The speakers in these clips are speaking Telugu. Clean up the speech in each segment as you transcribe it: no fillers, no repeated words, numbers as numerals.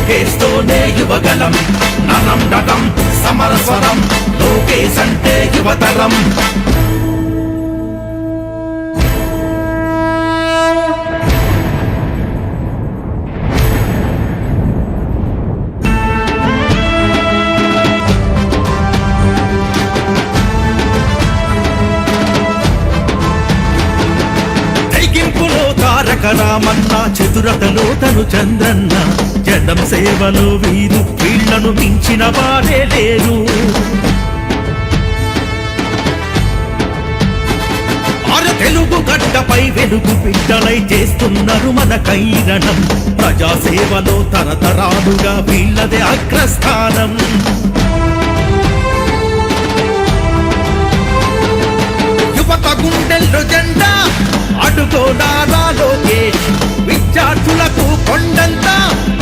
లోకేస్తోనే యువగలం ననం నటం సమరస్వరం లోకేశ్ అంటే యువతరం రామన్న చతురతలో తను చంద్రన్న జనం సేవలో వీరు వీళ్లను మించిన వారే లేరు తెలుగు గడ్డపై వెలుగు బిడ్డలై చేస్తున్నారు మన కైరణం ప్రజాసేవలో తరతరాలుగా వీళ్ళదే అగ్రస్థానం యువత గుండెల్లో జెండా అడుగో నారా లోకేష్ విద్యార్థులకు కొండంత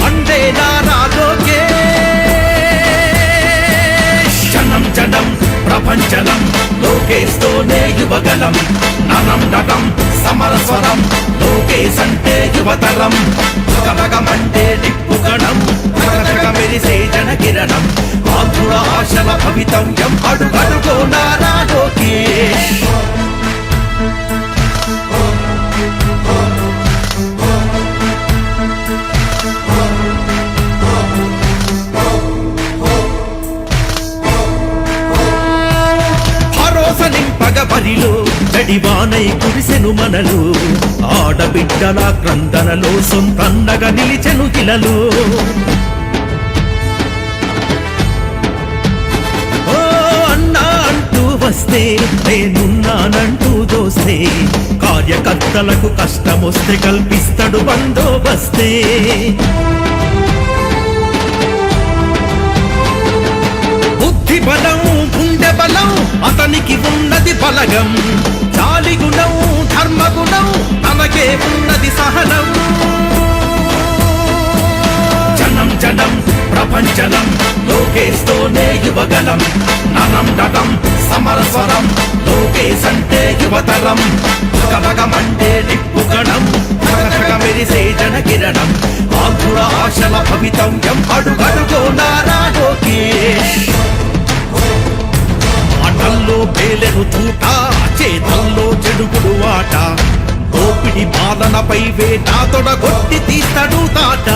అండే నారా లోకేష్ జనం జనం ప్రపంచనం లోకేస్తోనే యువగలం ననం నటం సమరస్వరం లోకేశ్ అంటే యువతరం కనకమంటే నిప్పుగణం కనక మెరిసే జనకిరణం ఆంధ్రుల ఆశల భవితవ్యం అడుగడుగో నారా లోకేష్ బరిలో గడివానై కురిసెను మనలు ఆడబిడ్డల క్రందనలో సొంతండగా నిలిచెను గిలలో ఓ అన్నా అంటూ వస్తే నేనున్నానంటూ దోస్తే కార్యకర్తలకు కష్టమొస్తే కల్పిస్తాడు బందోబస్తే బుద్ధి బలం గుండె బలం అతనికి ఉన్నది బలగం చాలి గుణం ధర్మగుణం తనకే ఉన్నది సహనం జనం జనం ప్రపంచనం లోకేస్తోనే యువగలం ననం నటం సమరస్వరం లోకేశ్ అంటే యువతరం కనకమంటే నిప్పుగణం కనక మెరిసే జనకిరణం ఆంధ్రుల ఆశల భవితవ్యం అడుగడుగో నారా లోకేష్ మాటల్లో పేలెను తూట చేతల్లో చెడుగుడు వాట దోపిడి పాలనపై వేట తొడగొట్టి తీస్తాడు తాట